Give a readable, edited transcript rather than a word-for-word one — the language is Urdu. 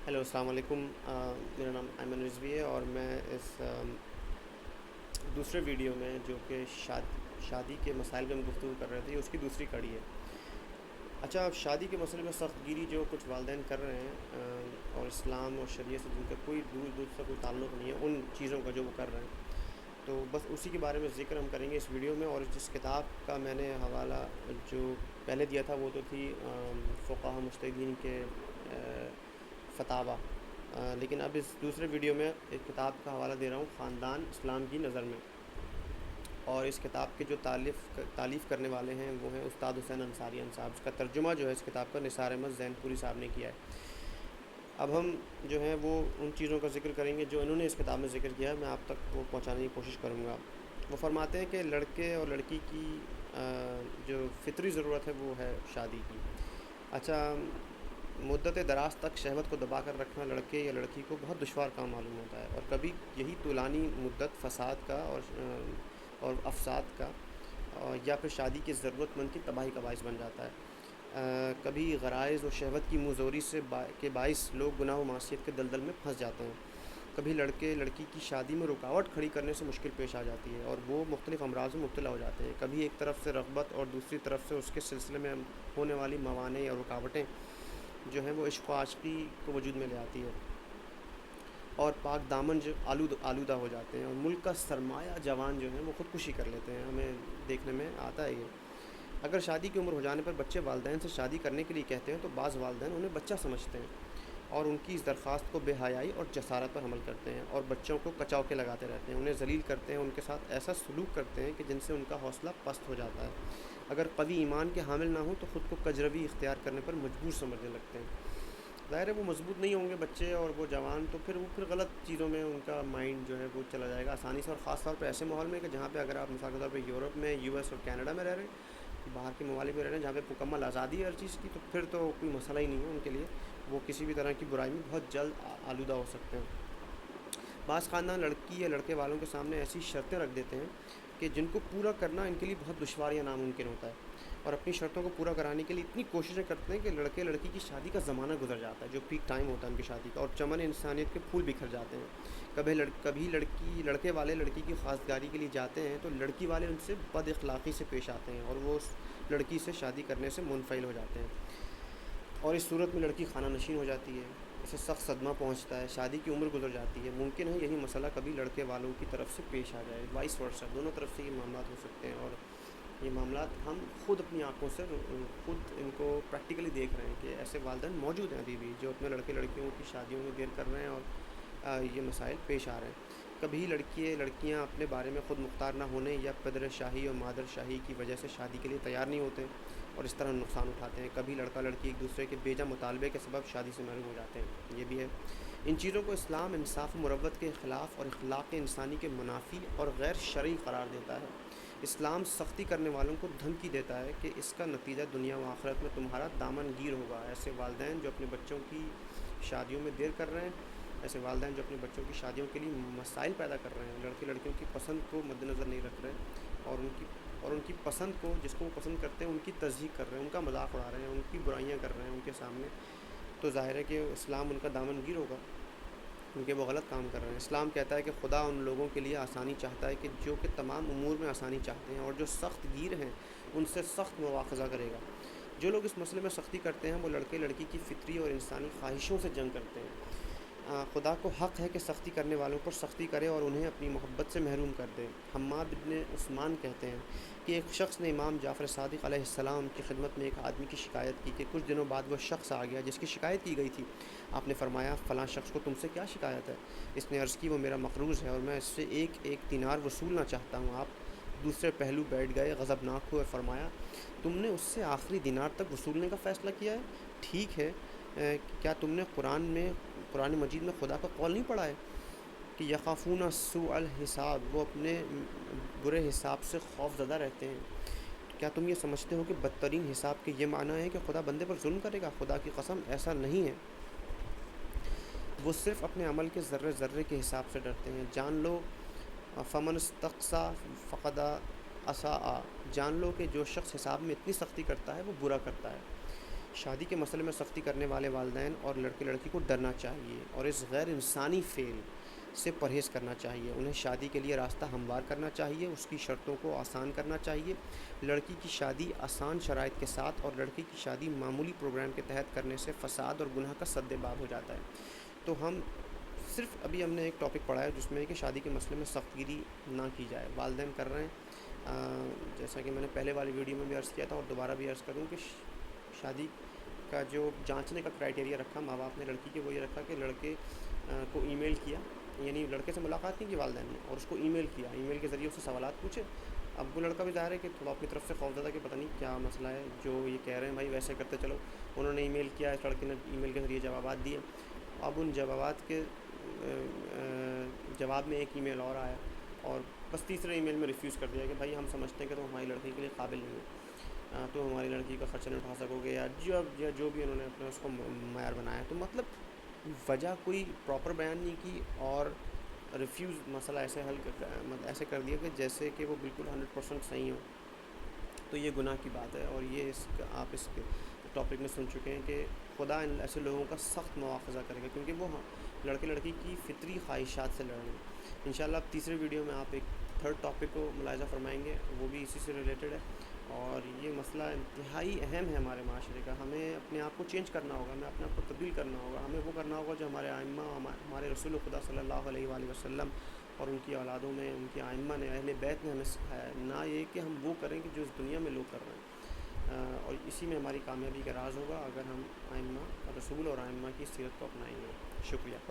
ہیلو، السلام علیکم۔ میرا نام ایمن رضوی ہے اور میں اس دوسرے ویڈیو میں جو کہ شادی کے مسائل پہ ہم گفتگو کر رہے تھے، یہ اس کی دوسری کڑی ہے۔ اچھا، اب شادی کے مسئلے میں سخت گیری جو کچھ والدین کر رہے ہیں اور اسلام اور شریعت سے جن کا کوئی دور دور سے کوئی تعلق نہیں ہے، ان چیزوں کا جو وہ کر رہے ہیں، تو بس اسی کے بارے میں ذکر ہم کریں گے اس ویڈیو میں۔ اور جس کتاب کا میں نے حوالہ جو پہلے دیا تھا وہ تو تھی فقہاء مجتہدین کے فتاویٰ، لیکن اب اس دوسرے ویڈیو میں ایک کتاب کا حوالہ دے رہا ہوں، خاندان اسلام کی نظر میں۔ اور اس کتاب کے جو تالیف کرنے والے ہیں وہ ہیں استاد حسین انصاری صاحب۔ اس کا ترجمہ جو ہے اس کتاب کا نثار احمد زین پوری صاحب نے کیا ہے۔ اب ہم جو ہیں وہ ان چیزوں کا ذکر کریں گے جو انہوں نے اس کتاب میں ذکر کیا ہے، میں آپ تک وہ پہنچانے کی کوشش کروں گا۔ وہ فرماتے ہیں کہ لڑکے اور لڑکی کی جو فطری ضرورت ہے وہ ہے شادی کی۔ اچھا، مدت دراز تک شہوت کو دبا کر رکھنا لڑکے یا لڑکی کو بہت دشوار کام معلوم ہوتا ہے، اور کبھی یہی طولانی مدت فساد کا اور افساد کا یا پھر شادی کی ضرورت مند کی تباہی کا باعث بن جاتا ہے۔ کبھی غرائز و شہوت کی مزوری کے باعث لوگ گناہ و معصیت کے دلدل میں پھنس جاتے ہیں۔ کبھی لڑکے لڑکی کی شادی میں رکاوٹ کھڑی کرنے سے مشکل پیش آ جاتی ہے اور وہ مختلف امراض میں مبتلا ہو جاتے ہیں۔ کبھی ایک طرف سے رغبت اور دوسری طرف سے اس کے سلسلے میں ہونے والی موانع اور رکاوٹیں جو ہیں وہ عشق و عاشقی کو وجود میں لے آتی ہے، اور پاک دامن جو آلودہ ہو جاتے ہیں، اور ملک کا سرمایہ جوان جو ہیں وہ خودکشی کر لیتے ہیں۔ ہمیں دیکھنے میں آتا ہے یہ۔ اگر شادی کی عمر ہو جانے پر بچے والدین سے شادی کرنے کے لیے کہتے ہیں تو بعض والدین انہیں بچہ سمجھتے ہیں اور ان کی اس درخواست کو بے حیائی اور جسارت پر حمل کرتے ہیں، اور بچوں کو کچاو کے لگاتے رہتے ہیں، انہیں ذلیل کرتے ہیں، ان کے ساتھ ایسا سلوک کرتے ہیں کہ جن سے ان کا حوصلہ پست ہو جاتا ہے۔ اگر قوی ایمان کے حامل نہ ہوں تو خود کو کجروی اختیار کرنے پر مجبور سمجھنے لگتے ہیں۔ ظاہر ہے وہ مضبوط نہیں ہوں گے بچے اور وہ جوان، تو پھر غلط چیزوں میں ان کا مائنڈ جو ہے وہ چلا جائے گا آسانی سے، اور خاص طور پہ ایسے ماحول میں کہ جہاں پہ اگر آپ مثال کے طور پہ یورپ میں، یو ایس اور کینیڈا میں رہ رہے ہیں، باہر کے ممالک میں رہ رہے ہیں جہاں پہ مکمل آزادی ہے ہر چیز کی، تو پھر تو کوئی مسئلہ ہی نہیں ہے ان کے لیے، وہ کسی بھی طرح کی برائی میں بہت جلد آلودہ ہو سکتے ہیں۔ بعض خاندان لڑکی یا لڑکے والوں کے سامنے ایسی شرطیں رکھ دیتے ہیں کہ جن کو پورا کرنا ان کے لیے بہت دشوار یا ناممکن ہوتا ہے، اور اپنی شرطوں کو پورا کرانے کے لیے اتنی کوششیں کرتے ہیں کہ لڑکے لڑکی کی شادی کا زمانہ گزر جاتا ہے، جو پیک ٹائم ہوتا ہے ان کی شادی کا، اور چمن انسانیت کے پھول بکھر جاتے ہیں۔ کبھی لڑکے والے لڑکی کی خواستگاری کے لیے جاتے ہیں تو لڑکی والے ان سے بد اخلاقی سے پیش آتے ہیں اور وہ اس لڑکی سے شادی کرنے سے منفعل ہو جاتے ہیں، اور اس صورت میں لڑکی خانہ نشین ہو جاتی ہے، اسے سخت صدمہ پہنچتا ہے، شادی کی عمر گزر جاتی ہے۔ ممکن ہے یہی مسئلہ کبھی لڑکے والوں کی طرف سے پیش آ جائے، وائس ورثہ، دونوں طرف سے یہ معاملات ہو سکتے ہیں، اور یہ معاملات ہم خود اپنی آنکھوں سے خود ان کو پریکٹیکلی دیکھ رہے ہیں کہ ایسے والدین موجود ہیں ابھی بھی جو اپنے لڑکے لڑکیوں کی شادیوں میں دیر کر رہے ہیں، اور یہ مسائل پیش آ رہے ہیں۔ کبھی لڑکیاں اپنے بارے میں خود مختار نہ ہونے یا پدر شاہی اور مادر شاہی کی وجہ سے شادی کے لیے تیار نہیں ہوتے اور اس طرح نقصان اٹھاتے ہیں۔ کبھی لڑکا لڑکی ایک دوسرے کے بیجا مطالبے کے سبب شادی سے محروم ہو جاتے ہیں، یہ بھی ہے۔ ان چیزوں کو اسلام انصاف و مروت کے خلاف اور اخلاق انسانی کے منافی اور غیر شرعی قرار دیتا ہے۔ اسلام سختی کرنے والوں کو دھمکی دیتا ہے کہ اس کا نتیجہ دنیا و آخرت میں تمہارا دامن گیر ہوگا۔ ایسے والدین جو اپنے بچوں کی شادیوں میں دیر کر رہے ہیں، ایسے والدین جو اپنے بچوں کی شادیوں کے لیے مسائل پیدا کر رہے ہیں، لڑکے لڑکیوں کی پسند کو مد نظر نہیں رکھ رہے، اور ان کی پسند کو، جس کو وہ پسند کرتے ہیں، ان کی تضحیق کر رہے ہیں، ان کا مذاق اڑا رہے ہیں، ان کی برائیاں کر رہے ہیں ان کے سامنے، تو ظاہر ہے کہ اسلام ان کا دامن گیر ہوگا کیونکہ وہ غلط کام کر رہے ہیں۔ اسلام کہتا ہے کہ خدا ان لوگوں کے لیے آسانی چاہتا ہے کہ جو کہ تمام امور میں آسانی چاہتے ہیں، اور جو سخت گیر ہیں ان سے سخت مواخذہ کرے گا۔ جو لوگ اس مسئلے میں سختی کرتے ہیں وہ لڑکے لڑکی کی فطری اور انسانی خواہشوں سے جنگ کرتے ہیں۔ خدا کو حق ہے کہ سختی کرنے والوں پر سختی کرے اور انہیں اپنی محبت سے محروم کر دے۔ حماد بن عثمان کہتے ہیں کہ ایک شخص نے امام جعفر صادق علیہ السلام کی خدمت میں ایک آدمی کی شکایت کی کہ کچھ دنوں بعد وہ شخص آ گیا جس کی شکایت کی گئی تھی۔ آپ نے فرمایا، فلاں شخص کو تم سے کیا شکایت ہے؟ اس نے عرض کی، وہ میرا مقروض ہے اور میں اس سے ایک دینار وصولنا چاہتا ہوں۔ آپ دوسرے پہلو بیٹھ گئے، غضبناک ہوئے، اور فرمایا، تم نے اس سے آخری دینار تک وصولنے کا فیصلہ کیا ہے؟ ٹھیک ہے، کیا تم نے قرآن مجید میں خدا کا قول نہیں پڑھا ہے کہ یخافون سوء الحساب، وہ اپنے برے حساب سے خوف زدہ رہتے ہیں؟ کیا تم یہ سمجھتے ہو کہ بدترین حساب کے یہ معنی ہے کہ خدا بندے پر ظلم کرے گا؟ خدا کی قسم ایسا نہیں ہے، وہ صرف اپنے عمل کے ذرے ذرے کے حساب سے ڈرتے ہیں۔ جان لو فمن استقصا فقد اساء، جان لو کہ جو شخص حساب میں اتنی سختی کرتا ہے وہ برا کرتا ہے۔ شادی کے مسئلے میں سختی کرنے والے والدین اور لڑکے لڑکی کو ڈرنا چاہیے اور اس غیر انسانی فعل سے پرہیز کرنا چاہیے. انہیں شادی کے لیے راستہ ہموار کرنا چاہیے, اس کی شرطوں کو آسان کرنا چاہیے. لڑکی کی شادی آسان شرائط کے ساتھ اور لڑکی کی شادی معمولی پروگرام کے تحت کرنے سے فساد اور گناہ کا سد باب ہو جاتا ہے. تو صرف ابھی ہم نے ایک ٹاپک پڑھا ہے جس میں کہ شادی کے مسئلے میں سخت گیری نہ کی جائے. والدین کر رہے ہیں, جیسا کہ میں نے پہلے والی ویڈیو میں بھی عرض کیا تھا اور دوبارہ بھی عرض کروں کہ شادی کا جو جانچنے کا کرائٹیریا رکھا ماں باپ نے لڑکی کے وہ یہ رکھا کہ لڑکے کو ای میل کیا, یعنی لڑکے سے ملاقات نہیں کی والدین نے, اور اس کو ای میل کیا, ای میل کے ذریعے اس سے سوالات پوچھے. اب وہ لڑکا بھی ظاہر ہے کہ تھوڑا اپنی طرف سے خوف زدہ کہ پتہ نہیں کیا مسئلہ ہے جو یہ کہہ رہے ہیں, بھائی ویسے کرتے چلو. انہوں نے ای میل کیا, اس لڑکے نے ای میل کے ذریعے جوابات دیے. اب ان جوابات کے جواب میں ایک ای میل اور آیا اور بس تیسرے ای میل میں ریفیوز کر دیا کہ بھائی ہم سمجھتے ہیں کہ تم ہماری لڑکی کے لیے قابل نہیں ہو, تو ہماری لڑکی کا خرچہ نہیں اٹھا سکو گے, یا جو بھی انہوں نے اپنا اس کو معیار بنایا. تو مطلب وجہ کوئی پراپر بیان نہیں کی اور ریفیوز مسئلہ ایسے ایسے کر دیا کہ جیسے کہ وہ بالکل 100% صحیح ہو. تو یہ گناہ کی بات ہے, اور یہ آپ اس کے ٹاپک میں سن چکے ہیں کہ خدا ان ایسے لوگوں کا سخت مواخذہ کرے گا, کیونکہ وہ لڑکے لڑکی کی فطری خواہشات سے لڑ رہے ہیں. انشاءاللہ اب تیسرے ویڈیو میں آپ ایک تھرڈ ٹاپک کو ملاحظہ فرمائیں گے, وہ بھی اسی سے ریلیٹڈ ہے, اور یہ مسئلہ انتہائی اہم ہے ہمارے معاشرے کا. ہمیں اپنے آپ کو چینج کرنا ہوگا, ہمیں اپنے آپ کو تبدیل کرنا ہوگا. ہمیں وہ کرنا ہوگا جو ہمارے ائمہ, ہمارے رسول خدا صلی اللہ علیہ وآلہ وسلم اور ان کی اولادوں میں, ان کے ائمہ نے, اہل بیت نے ہمیں سکھایا ہے. نہ یہ کہ ہم وہ کریں کہ جو اس دنیا میں لوگ کر رہے ہیں, اور اسی میں ہماری کامیابی کا راز ہوگا اگر ہم ائمہ, رسول اور ائمہ کی سیرت کو اپنائیں گے. شکریہ. خدا